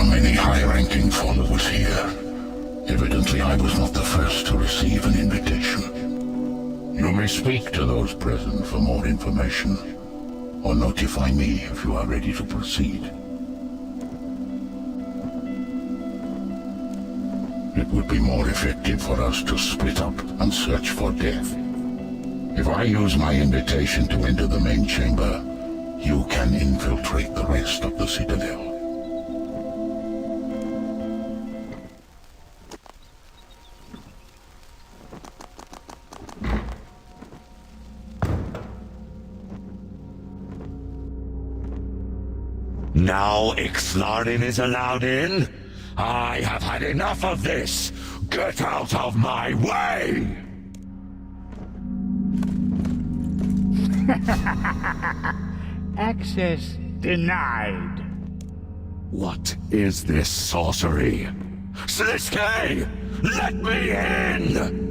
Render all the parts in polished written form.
many high-ranking followers here. Evidently, I was not the first to receive an invitation. You may speak to those present for more information, or notify me if you are ready to proceed. It would be more effective for us to split up and search for death. If I use my invitation to enter the main chamber, you can infiltrate the rest of the Citadel. Now Ixnarin is allowed in? I have had enough of this! Get out of my way! Access denied. What is this sorcery? Sliske! Let me in!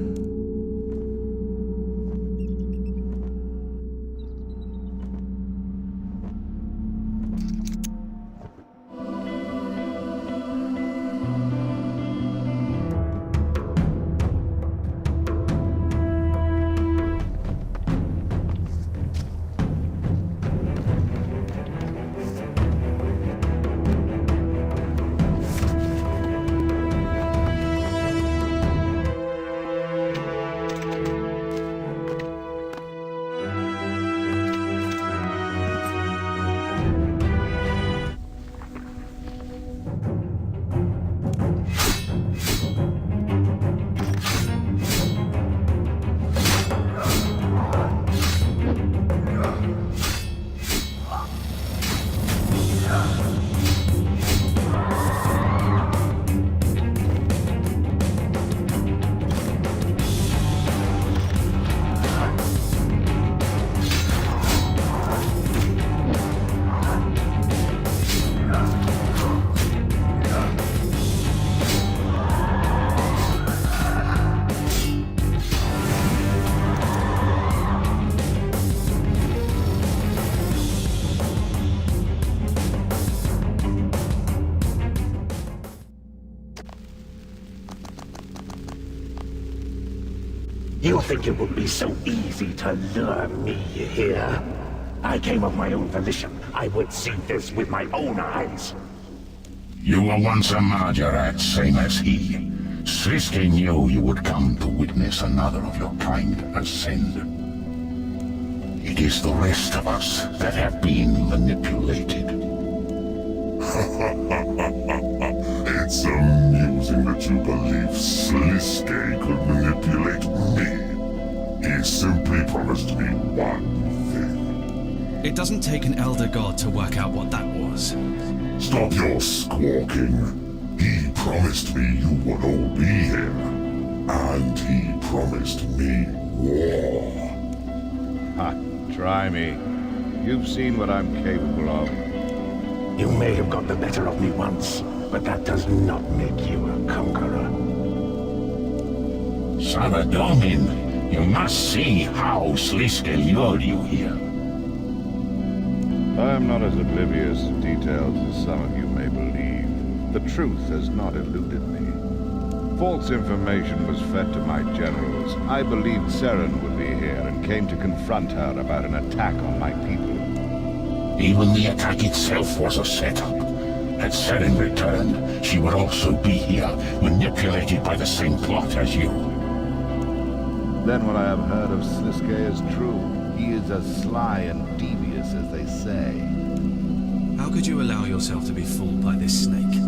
You think it would be so easy to lure me here? I came of my own volition. I would see this with my own eyes. You were once a Margaret, same as he. Sliske knew you would come to witness another of your kind ascend. It is the rest of us that have been manipulated. It's amusing that you believe Sliske could manipulate me. He simply promised me one thing. It doesn't take an elder god to work out what that was. Stop your squawking. He promised me you would all be here. And he promised me war. Ha, try me. You've seen what I'm capable of. You may have got the better of me once, but that does not make you a conqueror. Savadomin, you must see how Sliske lured you here. I am not as oblivious to details as some of you may believe. The truth has not eluded me. False information was fed to my generals. I believed Seren would be here and came to confront her about an attack on my people. Even the attack itself was a setup. Had Seren returned, she would also be here, manipulated by the same plot as you. Then what I have heard of Sliske is true. He is as sly and devious as they say. How could you allow yourself to be fooled by this snake?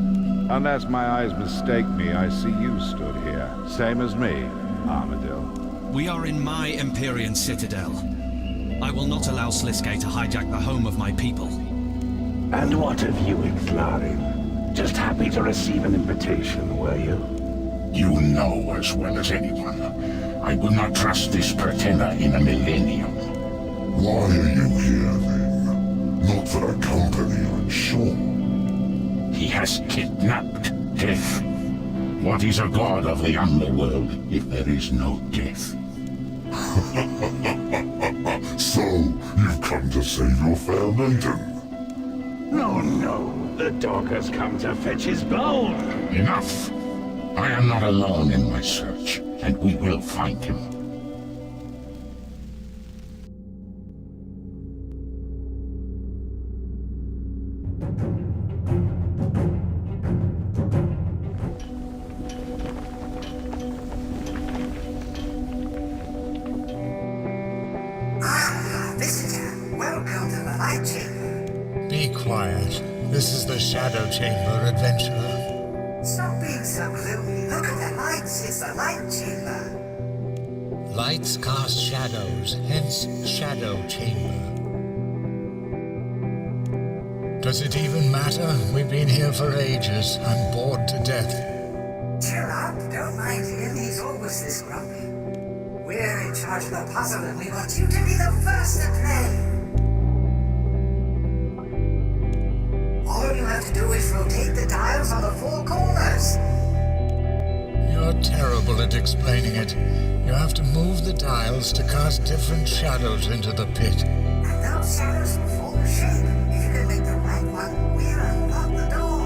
Unless my eyes mistake me, I see you stood here. Same as me, Armadillo. We are in my Empyrean citadel. I will not allow Sliske to hijack the home of my people. And what of you, Ixnarin? Just happy to receive an invitation, were you? You know as well as anyone. I will not trust this pretender in a millennium. Why are you here, then? Not for a company, I'm sure. He has kidnapped death. What is a god of the underworld if there is no death? So, you've come to save your fair maiden? No, no. The dog has come to fetch his bone. Enough! I am not alone in my search, and we will find him. Visitor, welcome to the Light Chamber. Be quiet. This is the Shadow Chamber, adventurer. Stop being so gloomy. Look at the lights. It's the Light Chamber. Lights cast shadows, hence Shadow Chamber. Does it even matter? We've been here for ages. I'm bored to death. Cheer up. Don't mind him. He's always this grumpy. We're in charge of the puzzle and we want you to be the first to play. All you have to do is rotate the dials on the four corners. You're terrible at explaining it. You have to move the dials to cast different shadows into the pit. And those shadows will form a shape. If you can make the right one, we'll unlock the door.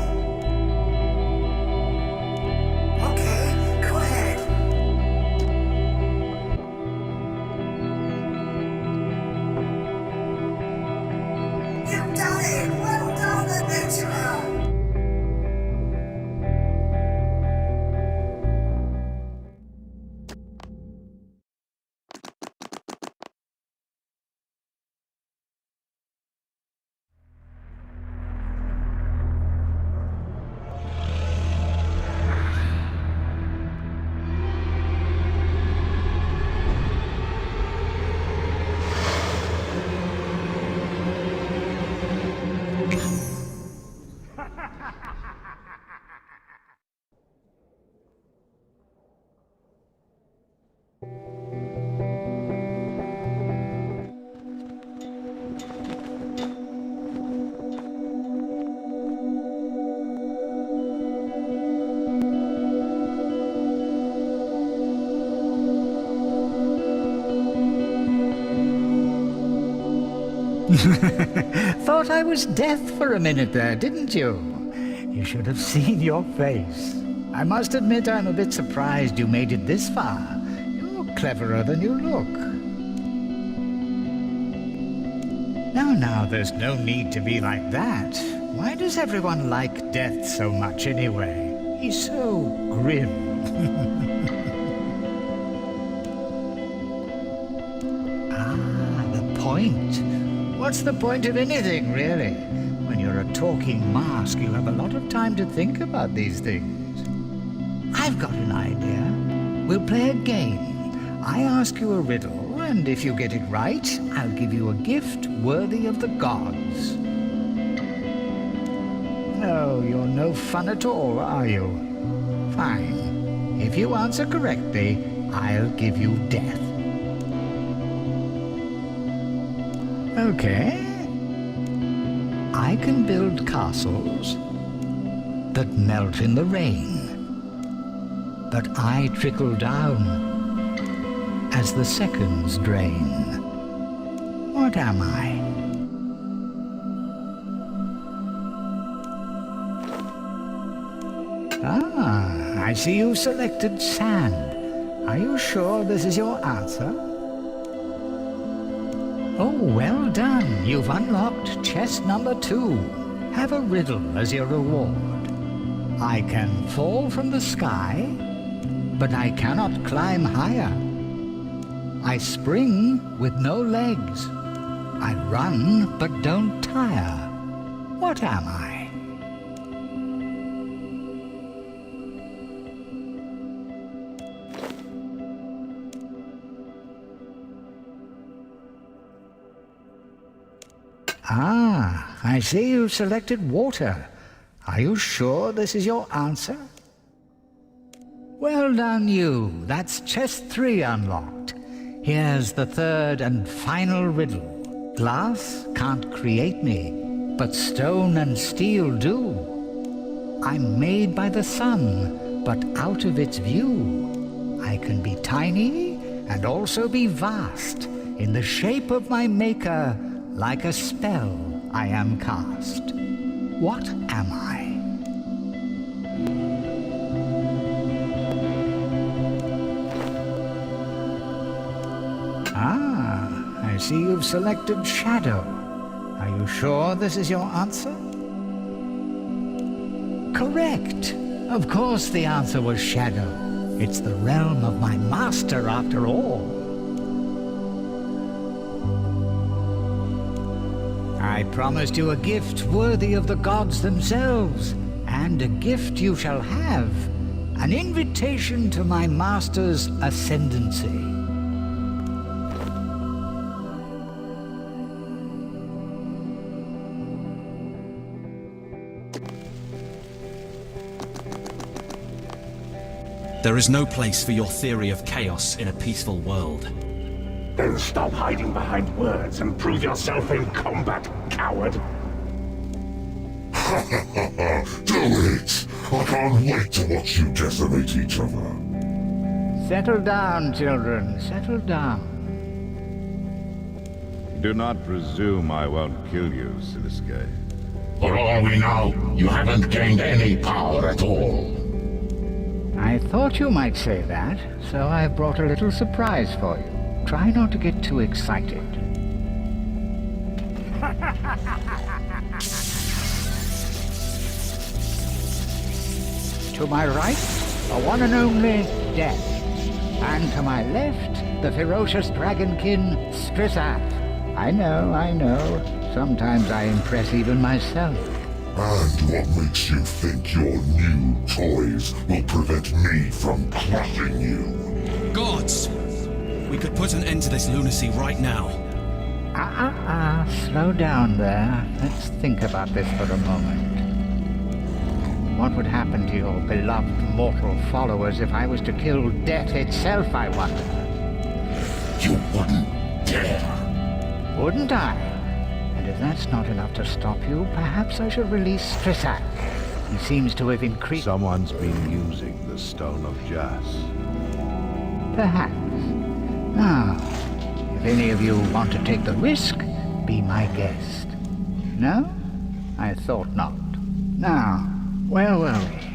Okay, go ahead. You've done it! Well done, adventurer! Thought I was death for a minute there, didn't you? You should have seen your face. I must admit I'm a bit surprised you made it this far. You're cleverer than you look. Now, there's no need to be like that. Why does everyone like Death so much anyway? He's so grim. The point. What's the point of anything, really? When you're a talking mask, you have a lot of time to think about these things. I've got an idea. We'll play a game. I ask you a riddle, and if you get it right, I'll give you a gift worthy of the gods. No, you're no fun at all, are you? Fine. If you answer correctly, I'll give you death. Okay. I can build castles that melt in the rain, but I trickle down as the seconds drain. What am I? I see you selected sand. Are you sure this is your answer? Oh, well done. You've unlocked chest number 2. Have a riddle as your reward. I can fall from the sky, but I cannot climb higher. I spring with no legs. I run, but don't tire. What am I? I see you selected water. Are you sure this is your answer? Well done, you. That's chest 3 unlocked. Here's the third and final riddle. Glass can't create me, but stone and steel do. I'm made by the sun, but out of its view. I can be tiny and also be vast. In the shape of my maker, like a spell I am cast. What am I? Ah, I see you've selected Shadow. Are you sure this is your answer? Correct. Of course the answer was Shadow. It's the realm of my master after all. I promised you a gift worthy of the gods themselves, and a gift you shall have, an invitation to my master's ascendancy. There is no place for your theory of chaos in a peaceful world. Then stop hiding behind words and prove yourself in combat, coward. Do it! I can't wait to watch you decimate each other. Settle down, children. Settle down. Do not presume I won't kill you, Siliske. For all we know, you haven't gained any power at all. I thought you might say that, so I've brought a little surprise for you. Try not to get too excited. To my right, the one and only Death. And to my left, the ferocious dragonkin Strisath. I know. Sometimes I impress even myself. And what makes you think your new toys will prevent me from crushing you? Gods! We could put an end to this lunacy right now. Slow down there. Let's think about this for a moment. What would happen to your beloved mortal followers if I was to kill death itself, I wonder? You wouldn't dare. Wouldn't I? And if that's not enough to stop you, perhaps I should release Strisath. He seems to have increased... Someone's been using the Stone of Jas. Perhaps. Now, if any of you want to take the risk, be my guest. No? I thought not. Now, where were we?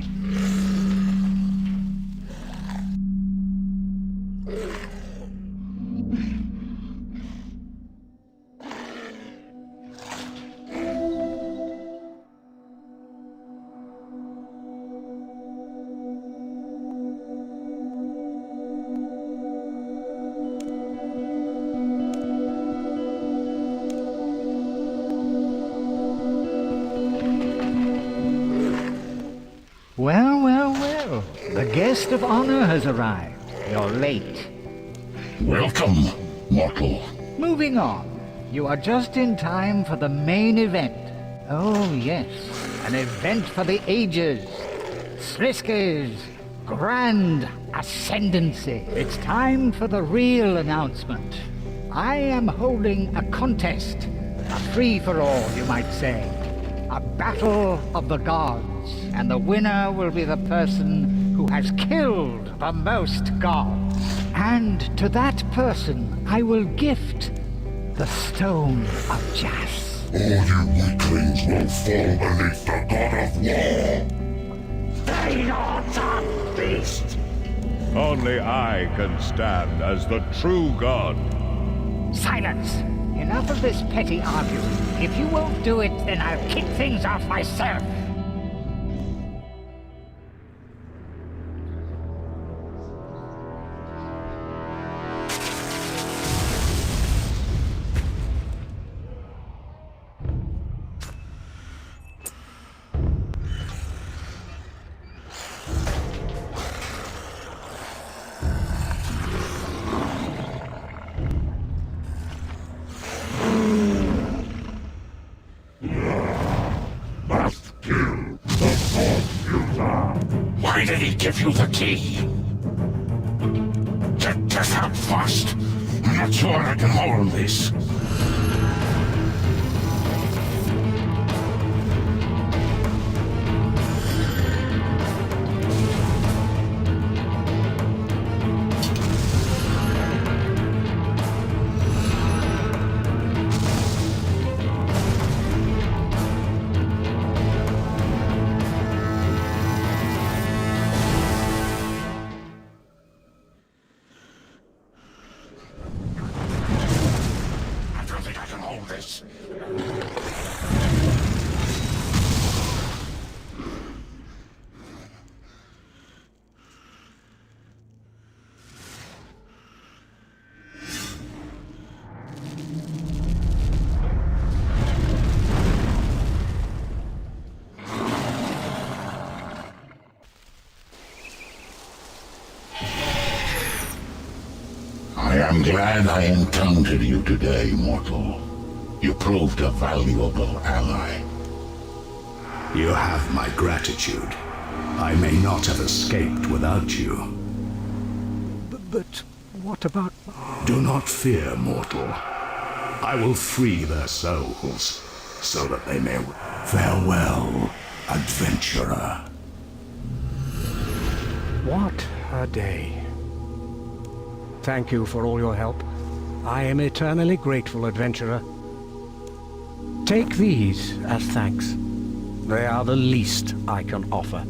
Well. The guest of honor has arrived. You're late. Welcome, mortal. Moving on. You are just in time for the main event. Oh, yes. An event for the ages. Sliske's grand ascendancy. It's time for the real announcement. I am holding a contest. A free-for-all, you might say. A battle of the gods. And the winner will be the person who has killed the most gods. And to that person, I will gift the Stone of Jas. All you weaklings will fall beneath the god of war. They are the beast. Only I can stand as the true god. Silence! Enough of this petty arguing. If you won't do it, then I'll kick things off myself. Why did he give you the key? Just how fast? I'm not sure I can hold this. justice. I am glad I encountered you today, mortal. You proved a valuable ally. You have my gratitude. I may not have escaped without you. But what about... Do not fear, mortal. I will free their souls, so that they may... Farewell, adventurer. What a day. Thank you for all your help. I am eternally grateful, adventurer. Take these as thanks. They are the least I can offer.